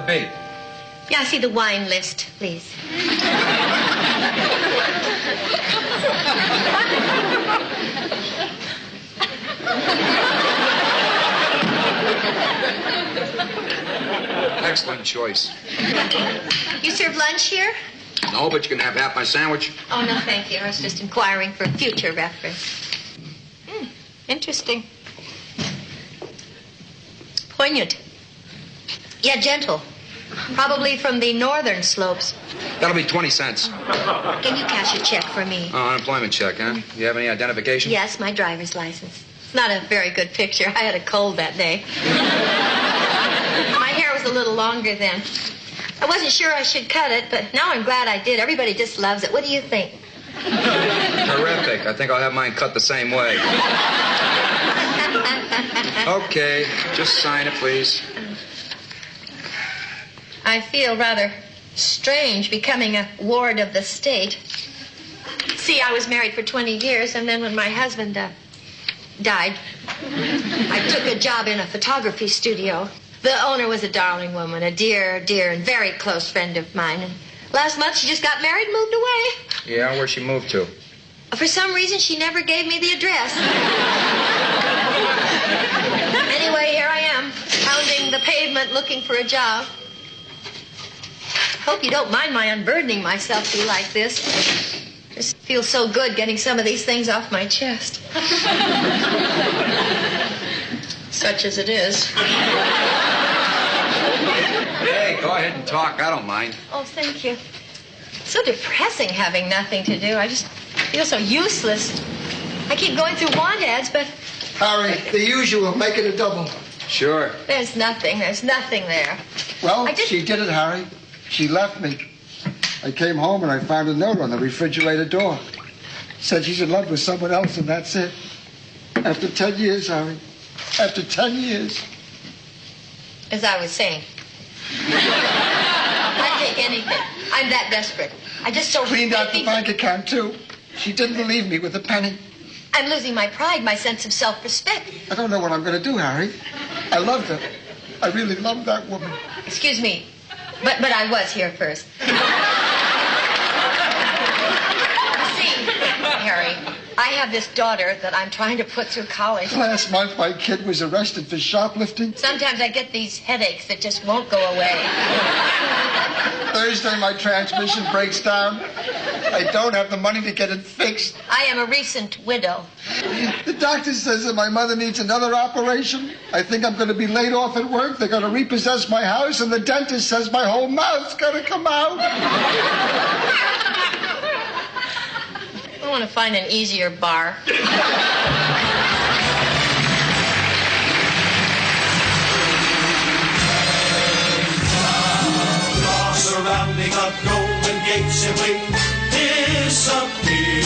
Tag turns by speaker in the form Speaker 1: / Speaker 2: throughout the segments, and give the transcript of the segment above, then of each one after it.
Speaker 1: it be?
Speaker 2: Yeah, I see the wine list, please.
Speaker 1: Excellent choice.
Speaker 2: You serve lunch here?
Speaker 1: No, but you can have half my sandwich.
Speaker 2: Oh, no, thank you. I was just inquiring for future reference. Interesting. Poignant. Yeah, gentle. Probably from the northern slopes.
Speaker 1: That'll be 20 cents.
Speaker 2: Can you cash a check for me?
Speaker 1: Oh, unemployment check, huh? You have any identification?
Speaker 2: Yes, my driver's license. It's not a very good picture. I had a cold that day. My hair was a little longer then. I wasn't sure I should cut it, but now I'm glad I did. Everybody just loves it. What do you think?
Speaker 1: Terrific. I think I'll have mine cut the same way. Okay, just sign it, please.
Speaker 2: I feel rather strange becoming a ward of the state. See, I was married for 20 years, and then when my husband died, I took a job in a photography studio. The owner was a darling woman, a dear, and very close friend of mine. And last month, she just got married and moved away.
Speaker 1: Yeah, where'd she move to?
Speaker 2: For some reason, she never gave me the address. Anyway, here I am, pounding the pavement looking for a job. Hope you don't mind my unburdening myself to you like this. Just feels so good getting some of these things off my chest. Such as it is.
Speaker 1: Hey, go ahead and talk. I don't mind.
Speaker 2: Oh, thank you. It's so depressing having nothing to do. I just feel so useless. I keep going through want ads, but...
Speaker 3: Harry, the usual. Make it a double.
Speaker 1: Sure.
Speaker 2: There's nothing there.
Speaker 3: Well, she did it, Harry. She left me. I came home and I found a note on the refrigerator door. Said she's in love with someone else, and that's it. After 10 years, Harry. After 10 years.
Speaker 2: As I was saying. I'd take anything. I'm that desperate. I just so...
Speaker 3: Cleaned out the bank account, too. She didn't leave me with a penny.
Speaker 2: I'm losing my pride, my sense of self-respect.
Speaker 3: I don't know what I'm going to do, Harry. I loved her. I really loved that woman.
Speaker 2: Excuse me, but I was here first. You see, Harry, I have this daughter that I'm trying to put through college.
Speaker 3: Last month, my kid was arrested for shoplifting.
Speaker 2: Sometimes I get these headaches that just won't go away.
Speaker 3: Thursday, my transmission breaks down. I don't have the money to get it fixed.
Speaker 2: I am a recent widow.
Speaker 3: The doctor says that my mother needs another operation. I think I'm going to be laid off at work. They're going to repossess my house, and the dentist says my whole mouth's going to come out.
Speaker 2: I want to find an easier bar.
Speaker 4: Surrounding up golden gates and we disappear.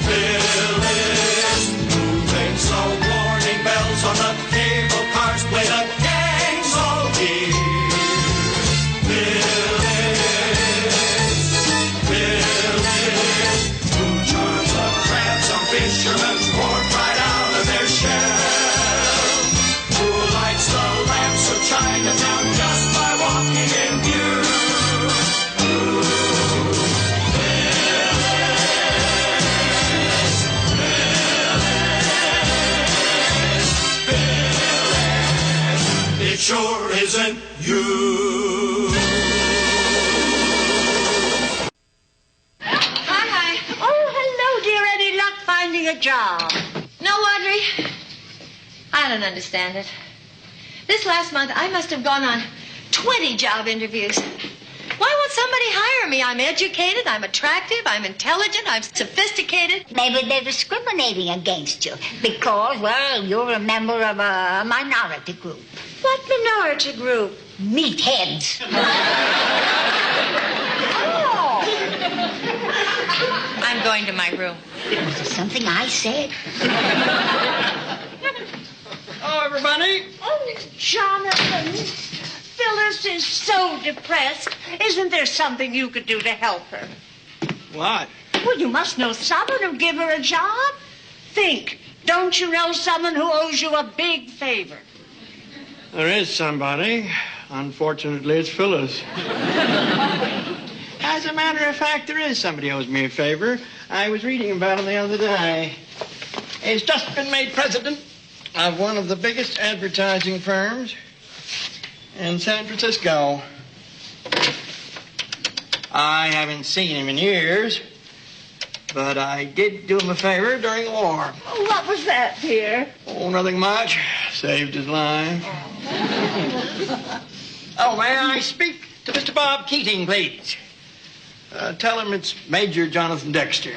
Speaker 4: Phyllis, moving slow warning bells on the cable cars play the gangs all year. Phyllis, who charms the crabs on fishermen's wharf right out of their shell. Who lights the lamps of Chinatown just by walking in view. It sure isn't you.
Speaker 2: Hi.
Speaker 5: Oh, hello, dear. Any luck finding a job?
Speaker 2: No, Audrey. I don't understand it. This last month, I must have gone on 20 job interviews. Why won't somebody hire me? I'm educated, I'm attractive, I'm intelligent, I'm sophisticated.
Speaker 5: Maybe they're discriminating against you because, well, you're a member of a minority group.
Speaker 2: What minority group?
Speaker 5: Meatheads.
Speaker 2: Oh. I'm going to my room.
Speaker 5: Was there something I said?
Speaker 6: Hello, everybody.
Speaker 5: Oh, Jonathan. Phyllis is so depressed. Isn't there something you could do to help her?
Speaker 6: What?
Speaker 5: Well, you must know someone who'll give her a job. Think. Don't you know someone who owes you a big favor?
Speaker 6: There is somebody. Unfortunately, it's Phyllis. As a matter of fact, there is somebody who owes me a favor. I was reading about him the other day. He's just been made president of one of the biggest advertising firms in San Francisco. I haven't seen him in years, but I did do him a favor during the war.
Speaker 5: Oh, what was that, dear?
Speaker 6: Oh, nothing much. Saved his life. Oh, may I speak to Mr. Bob Keating, please? Tell him it's Major Jonathan Dexter.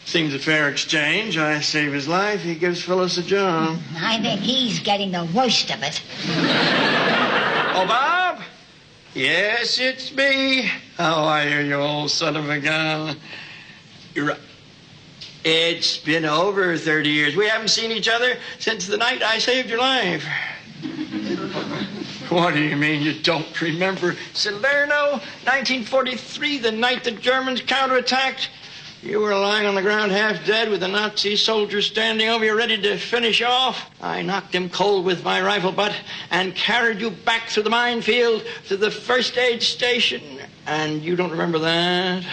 Speaker 6: Seems a fair exchange. I save his life, he gives Phyllis a job.
Speaker 7: I think he's getting the worst of it.
Speaker 6: Oh, Bob? Yes, it's me. How are you, you old son of a gun? You're right. It's been over 30 years. We haven't seen each other since the night I saved your life. What do you mean you don't remember? Salerno, 1943, the night the Germans counterattacked. You were lying on the ground half dead with a Nazi soldier standing over you ready to finish off. I knocked him cold with my rifle butt and carried you back through the minefield to the first aid station. And you don't remember that?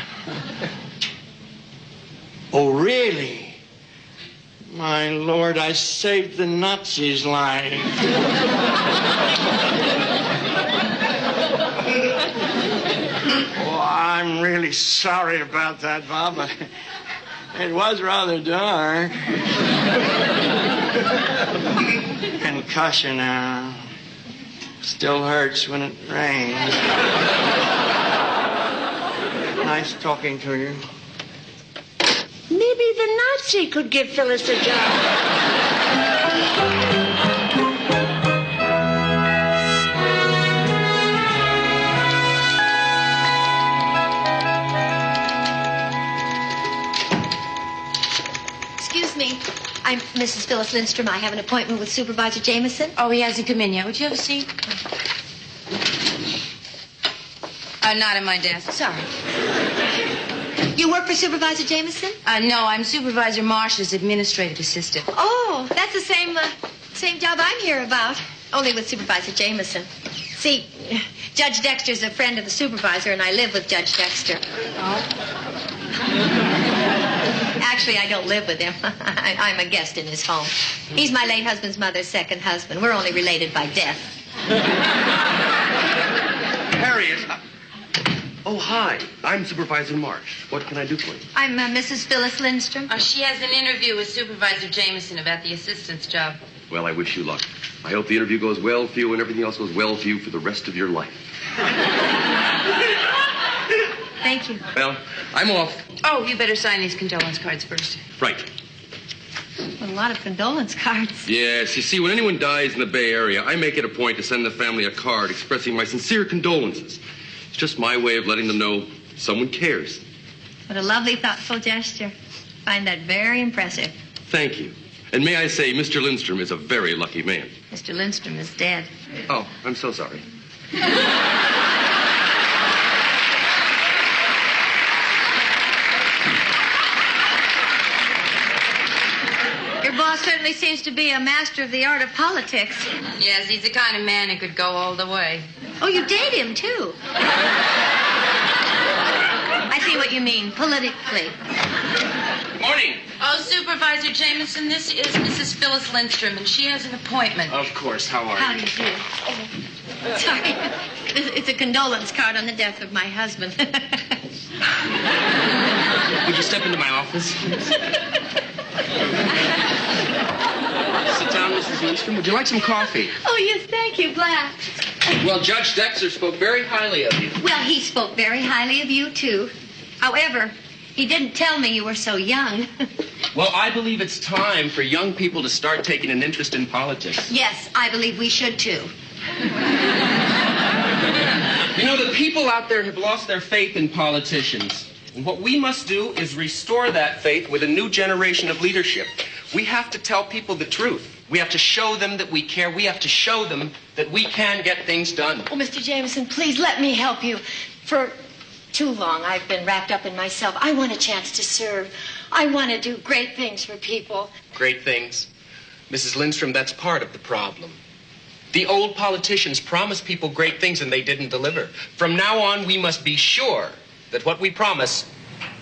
Speaker 6: Oh, really? My Lord, I saved the Nazis' life. Oh, I'm really sorry about that, Bob, but it was rather dark. Concussion now. Still hurts when it rains. Nice talking to you.
Speaker 5: Maybe the Nazi could give Phyllis a job.
Speaker 2: Excuse me. I'm Mrs. Phyllis Lindstrom. I have an appointment with Supervisor Jameson.
Speaker 8: Oh, he hasn't come in yet. Would you have a seat? Not at my desk.
Speaker 2: Sorry. You work for Supervisor Jameson?
Speaker 8: No, I'm Supervisor Marsh's administrative assistant.
Speaker 2: Oh, that's the same job I'm here about, only with Supervisor Jameson. See, Judge Dexter's a friend of the supervisor, and I live with Judge Dexter.
Speaker 8: Oh?
Speaker 2: Actually, I don't live with him. I'm a guest in his home. He's my late husband's mother's second husband. We're only related by death.
Speaker 9: Harriet. Oh, hi. I'm Supervisor Marsh. What can I do for you?
Speaker 2: I'm Mrs. Phyllis Lindstrom.
Speaker 8: She has an interview with Supervisor Jameson about the assistant's job.
Speaker 9: Well, I wish you luck. I hope the interview goes well for you and everything else goes well for you for the rest of your life.
Speaker 2: Thank you.
Speaker 9: Well, I'm off.
Speaker 8: Oh, you better sign these condolence cards first.
Speaker 9: Right.
Speaker 2: A lot of condolence cards.
Speaker 9: Yes, you see, when anyone dies in the Bay Area, I make it a point to send the family a card expressing my sincere condolences. It's just my way of letting them know someone cares.
Speaker 2: What a lovely, thoughtful gesture. Find that very impressive.
Speaker 9: Thank you. And may I say, Mr. Lindstrom is a very lucky man.
Speaker 2: Mr. Lindstrom is dead.
Speaker 9: Oh, I'm so sorry.
Speaker 2: Your boss certainly seems to be a master of the art of politics.
Speaker 8: Yes, he's the kind of man who could go all the way.
Speaker 2: Oh, you date him, too. I see what you mean, politically.
Speaker 9: Morning.
Speaker 8: Oh, Supervisor Jameson, this is Mrs. Phyllis Lindstrom, and she has an appointment.
Speaker 9: Of course. How are
Speaker 2: How do
Speaker 9: you?
Speaker 2: you do? Oh, sorry. It's a condolence card on the death of my husband.
Speaker 9: Would you step into my office? Sit down, Mrs. Lindstrom. Would you like some coffee?
Speaker 2: Oh, yes, thank you, Black.
Speaker 9: Well, Judge Dexter spoke very highly of you.
Speaker 2: Well, he spoke very highly of you, too. However, he didn't tell me you were so young.
Speaker 9: Well, I believe it's time for young people to start taking an interest in politics.
Speaker 2: Yes, I believe we should, too.
Speaker 10: You know, the people out there have lost their faith in politicians. And what we must do is restore that faith with a new generation of leadership. We have to tell people the truth. We have to show them that we care. We have to show them that we can get things done.
Speaker 2: Oh, Mr. Jameson, please let me help you. For too long, I've been wrapped up in myself. I want a chance to serve. I want to do great things for people.
Speaker 10: Great things. Mrs. Lindstrom, that's part of the problem. The old politicians promised people great things and they didn't deliver. From now on, we must be sure that what we promise,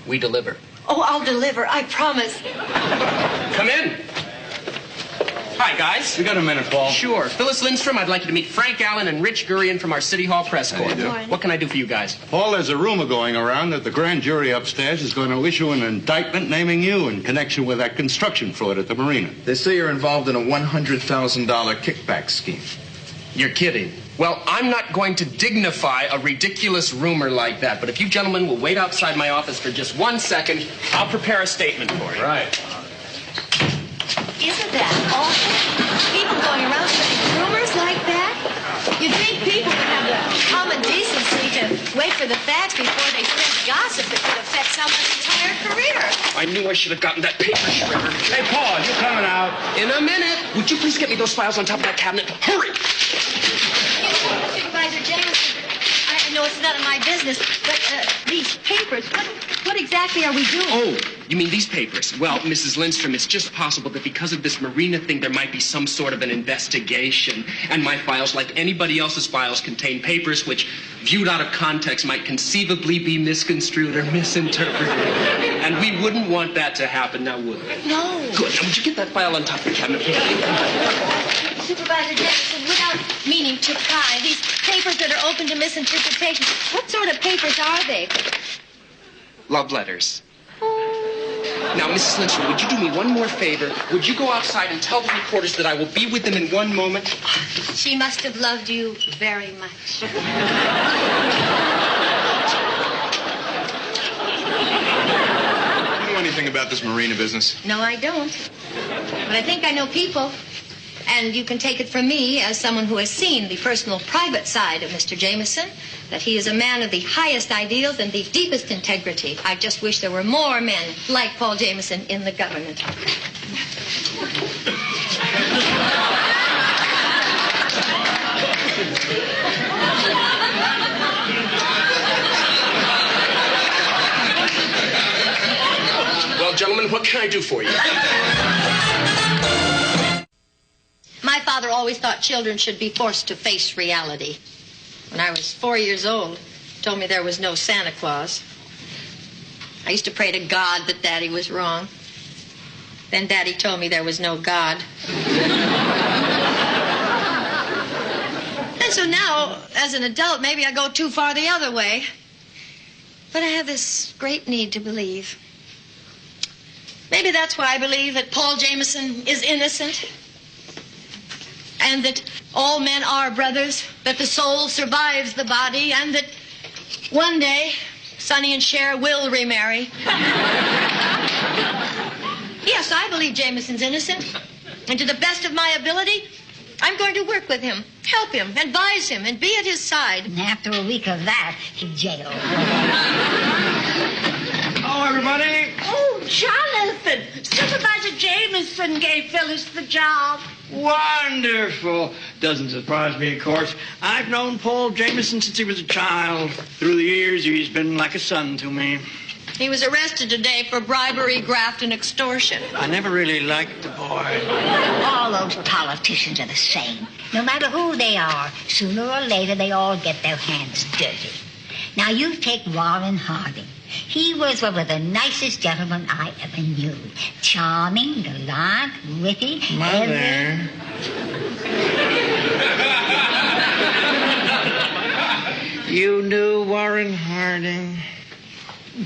Speaker 10: we deliver.
Speaker 2: Oh, I'll deliver, I promise.
Speaker 10: Come in. Hi, guys.
Speaker 1: You got a minute, Paul?
Speaker 10: Sure. Phyllis Lindstrom, I'd like you to meet Frank Allen and Rich Gurian from our City Hall press corps. What can I do for you guys?
Speaker 11: Paul, there's a rumor going around that the grand jury upstairs is going to issue an indictment naming you in connection with that construction fraud at the marina.
Speaker 1: They say you're involved in a $100,000 kickback scheme.
Speaker 10: You're kidding. Well, I'm not going to dignify a ridiculous rumor like that, but if you gentlemen will wait outside my office for just 1 second, I'll prepare a statement for you.
Speaker 1: Right.
Speaker 2: Isn't that awful? People going around spreading rumors like that? You'd think people would have the common decency to wait for the facts before they spread gossip that could affect someone's entire career.
Speaker 10: I knew I should have gotten that paper shredder.
Speaker 11: Hey, Paul, you coming out?
Speaker 10: In a minute. Would you please get me those files on top of that cabinet? Hurry!
Speaker 2: Supervisor Jameson, I know it's none of my business, but these papers, what exactly are we doing?
Speaker 10: Oh, you mean these papers? Well, Mrs. Lindstrom, it's just possible that because of this marina thing, there might be some sort of an investigation. And my files, like anybody else's files, contain papers which, viewed out of context, might conceivably be misconstrued or misinterpreted. And we wouldn't want that to happen, now would we?
Speaker 2: No.
Speaker 10: Good. Now, would you get that file on top of the cabinet?
Speaker 2: Supervisor Jameson, without meaning to pry, these papers that are open to misinterpretation, what sort of papers are they?
Speaker 10: Love letters. Now, Mrs. Lindstrom, would you do me one more favor? Would you go outside and tell the reporters that I will be with them in 1 moment?
Speaker 2: She must have loved you very much.
Speaker 1: You know anything about this marina business?
Speaker 2: No, I don't. But I think I know people. And you can take it from me, as someone who has seen the personal, private side of Mr. Jameson, that he is a man of the highest ideals and the deepest integrity. I just wish there were more men like Paul Jameson in the government.
Speaker 10: Well, gentlemen, what can I do for you?
Speaker 2: My father always thought children should be forced to face reality. When I was 4 years old, he told me there was no Santa Claus. I used to pray to God that Daddy was wrong. Then Daddy told me there was no God. And so now, as an adult, maybe I go too far the other way. But I have this great need to believe. Maybe that's why I believe that Paul Jameson is innocent. And that all men are brothers, that the soul survives the body, and that one day Sonny and Cher will remarry. Yes, I believe Jameson's innocent. And to the best of my ability, I'm going to work with him, help him, advise him, and be at his side.
Speaker 7: And after a week of that, he's jailed.
Speaker 6: Hello, everybody.
Speaker 5: Oh, Jonathan, Supervisor Jameson gave Phyllis the job.
Speaker 6: Wonderful. Doesn't surprise me, of course. I've known Paul Jameson since he was a child. Through the years, he's been like a son to me.
Speaker 2: He was arrested today for bribery, graft, and extortion.
Speaker 6: I never really liked the boy.
Speaker 7: All those politicians are the same. No matter who they are, sooner or later they all get their hands dirty. Now, you take Warren Harding. He was one of the nicest gentlemen I ever knew. Charming, gallant, witty.
Speaker 6: Mother. You knew Warren Harding?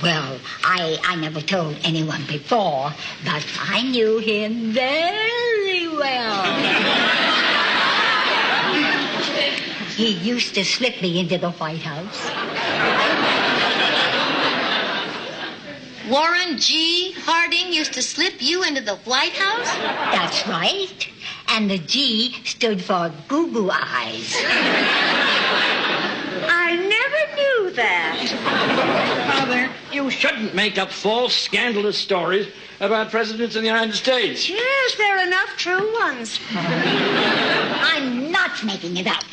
Speaker 7: Well, I never told anyone before, but I knew him very well. He used to slip me into the White House.
Speaker 2: Warren G. Harding used to slip you into the White House?
Speaker 7: That's right. And the G stood for goo-goo eyes.
Speaker 5: I never knew that.
Speaker 6: Mother, you shouldn't make up false, scandalous stories about presidents in the United States.
Speaker 5: Yes, there are enough true ones.
Speaker 7: I'm not making it up.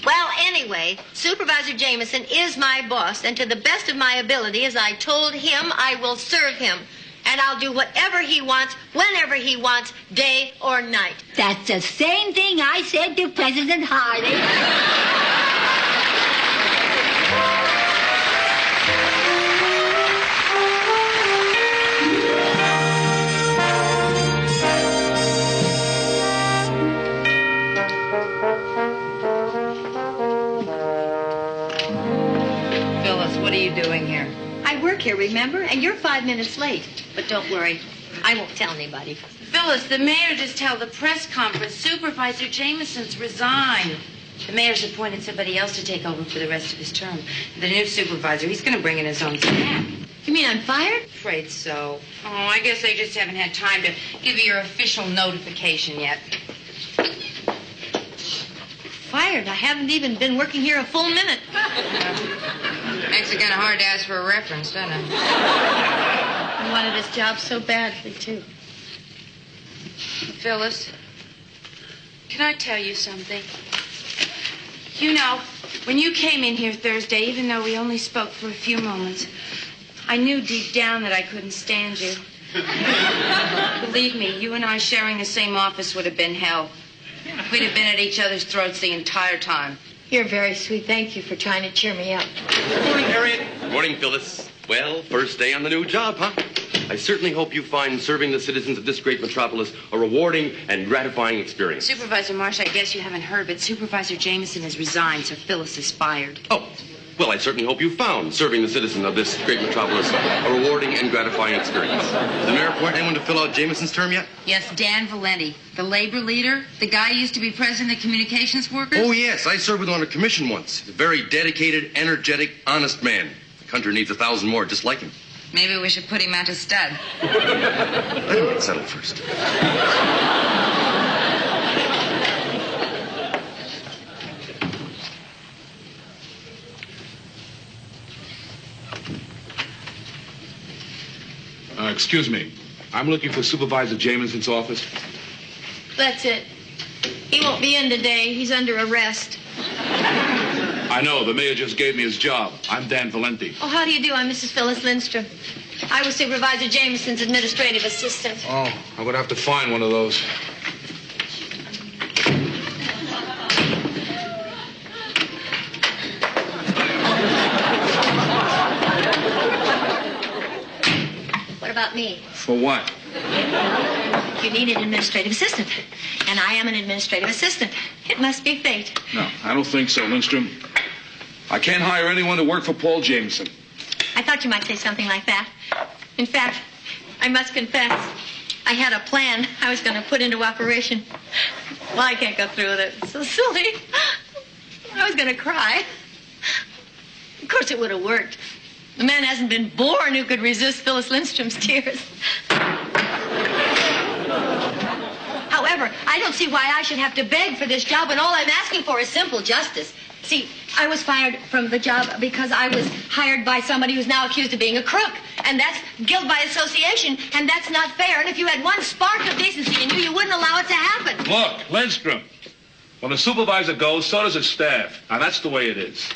Speaker 2: Well, anyway, Supervisor Jameson is my boss, and to the best of my ability, as I told him, I will serve him. And I'll do whatever he wants, whenever he wants, day or night.
Speaker 7: That's the same thing I said to President Harding.
Speaker 2: Phyllis, what are you doing here? I work here, remember? And you're 5 minutes late. But don't worry, I won't tell anybody.
Speaker 8: Phyllis, the mayor just held a press conference. Supervisor Jameson's resigned. The mayor's appointed somebody else to take over for the rest of his term. The new supervisor, he's going to bring in his own staff.
Speaker 2: You mean I'm fired?
Speaker 8: Afraid so. Oh, I guess they just haven't had time to give you your official notification yet.
Speaker 2: Fired? I haven't even been working here a full minute.
Speaker 8: Makes it kind of hard to ask for a reference, doesn't it?
Speaker 2: I wanted this job so badly, too.
Speaker 8: Phyllis, can I tell you something? You know, when you came in here Thursday, even though we only spoke for a few moments, I knew deep down that I couldn't stand you. Believe me, you and I sharing the same office would have been hell. We'd have been at each other's throats the entire time.
Speaker 2: You're very sweet. Thank you for trying to cheer me up.
Speaker 9: Good morning, Harriet. Good morning, Phyllis. Well, first day on the new job, huh? I certainly hope you find serving the citizens of this great metropolis a rewarding and gratifying experience.
Speaker 8: Supervisor Marsh, I guess you haven't heard, but Supervisor Jameson has resigned, so Phyllis is fired.
Speaker 9: Oh, well, I certainly hope you found serving the citizens of this great metropolis a rewarding and gratifying experience. Did the mayor appoint anyone to fill out Jameson's term yet?
Speaker 8: Yes, Dan Valenti, the labor leader, the guy who used to be president of communications workers.
Speaker 9: Oh, yes, I served with him on a commission once. He's a very dedicated, energetic, honest man. The country needs 1,000 more just like him.
Speaker 8: Maybe we should put him out to stud.
Speaker 9: Let him get settled first.
Speaker 12: Excuse me. I'm looking for Supervisor Jameson's office.
Speaker 2: That's it. He won't be in today. He's under arrest.
Speaker 12: I know. The mayor just gave me his job. I'm Dan Valenti.
Speaker 2: Oh, how do you do? I'm Mrs. Phyllis Lindstrom. I was Supervisor Jameson's administrative assistant.
Speaker 12: Oh, I would have to find one of those.
Speaker 2: What about me?
Speaker 12: For what?
Speaker 2: You need an administrative assistant. And I am an administrative assistant. It must be fate.
Speaker 12: No, I don't think so, Lindstrom. I can't hire anyone to work for Paul Jameson.
Speaker 2: I thought you might say something like that. In fact, I must confess, I had a plan I was going to put into operation. Well, I can't go through with it. It's so silly. I was going to cry. Of course, it would have worked. The man hasn't been born who could resist Phyllis Lindstrom's tears. However, I don't see why I should have to beg for this job when all I'm asking for is simple justice. See, I was fired from the job because I was hired by somebody who's now accused of being a crook. And that's guilt by association, and that's not fair. And if you had one spark of decency in you, you wouldn't allow it to happen.
Speaker 12: Look, Lindstrom, when a supervisor goes, so does his staff. Now, that's the way it is.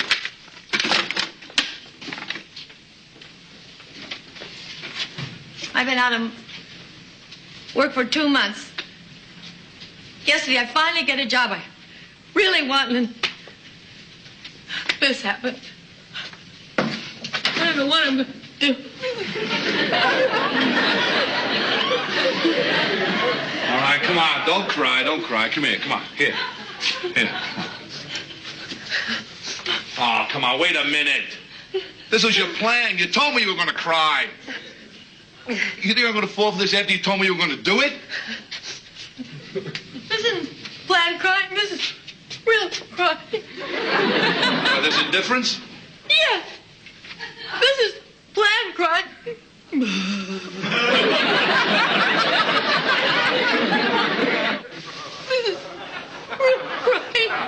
Speaker 2: I've been out of work for 2 months. Yesterday, I finally get a job I really want, and this happened. I don't know what I'm going to do.
Speaker 12: All right, come on. Don't cry. Don't cry. Come here. Come on. Here. Here. Oh, come on. Wait a minute. This was your plan. You told me you were going to cry. You think I'm going to fall for this after you told me you were going to do it?
Speaker 2: This isn't planned crying. This is real crying.
Speaker 12: There's a difference?
Speaker 2: Yeah. This is planned crying. This is real crying.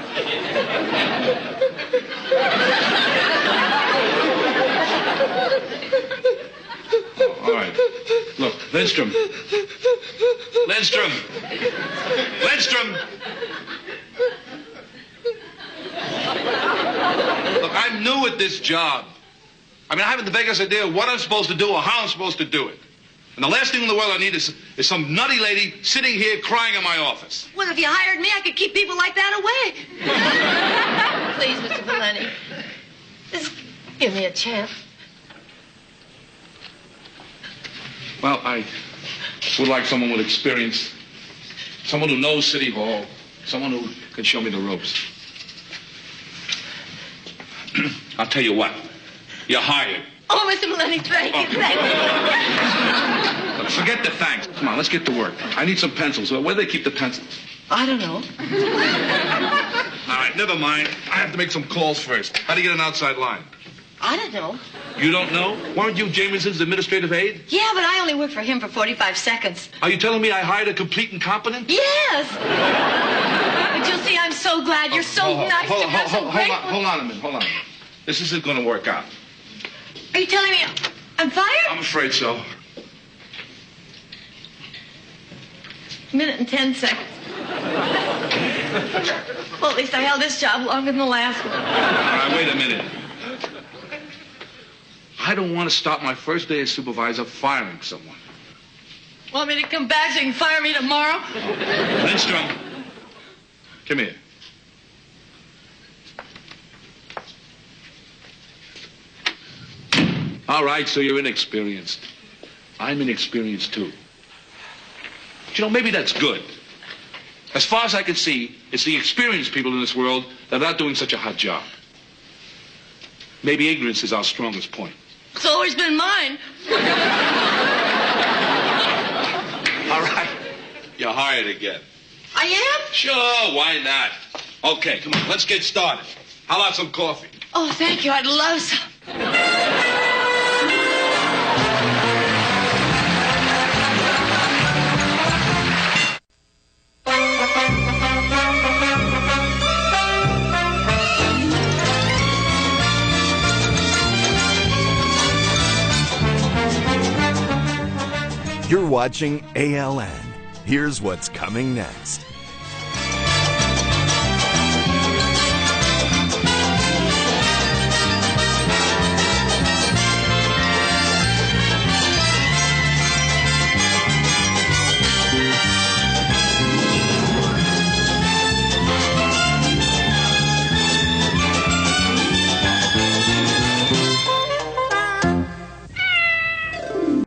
Speaker 12: All right. Look, Lindstrom. Lindstrom. Lindstrom. Look, I'm new at this job. I mean, I haven't the vaguest idea what I'm supposed to do or how I'm supposed to do it. And the last thing in the world I need is some nutty lady sitting here crying in my office.
Speaker 2: Well, if you hired me, I could keep people like that away. Please, Mr. Valenti. Just give me a chance.
Speaker 12: Well, I would like someone with experience. Someone who knows City Hall. Someone who can show me the ropes. I'll tell you what. You're hired.
Speaker 2: Oh, Mr. Valenti, thank you.
Speaker 12: Look, forget the thanks. Come on, let's get to work. I need some pencils. Where do they keep the pencils?
Speaker 2: I don't know.
Speaker 12: All right, never mind. I have to make some calls first. How do you get an outside line?
Speaker 2: I don't know.
Speaker 12: You don't know? Weren't you Jameson's administrative aide?
Speaker 2: Yeah, but I only worked for him for 45 seconds.
Speaker 12: Are you telling me I hired a complete incompetent?
Speaker 2: Yes. But you'll see, I'm so glad. You're so nice to me. I'm so grateful.
Speaker 12: Hold on a minute. This isn't going to work out.
Speaker 2: Are you telling me I'm fired?
Speaker 12: I'm afraid so.
Speaker 2: Minute and 10 seconds. Well, at least I held this job longer than the last one.
Speaker 12: All right, wait a minute. I don't want to start my first day as supervisor firing someone.
Speaker 2: Want me to come back so you can fire me tomorrow?
Speaker 12: Lindstrom, come here. All right, so you're inexperienced. I'm inexperienced, too. But, you know, maybe that's good. As far as I can see, it's the experienced people in this world that are not doing such a hot job. Maybe ignorance is our strongest point.
Speaker 2: It's always been mine.
Speaker 12: All right. You're hired again.
Speaker 2: I am?
Speaker 12: Sure, why not? Okay, come on, let's get started. How about some coffee?
Speaker 2: Oh, thank you. I'd love some.
Speaker 13: You're watching ALN. Here's what's coming next.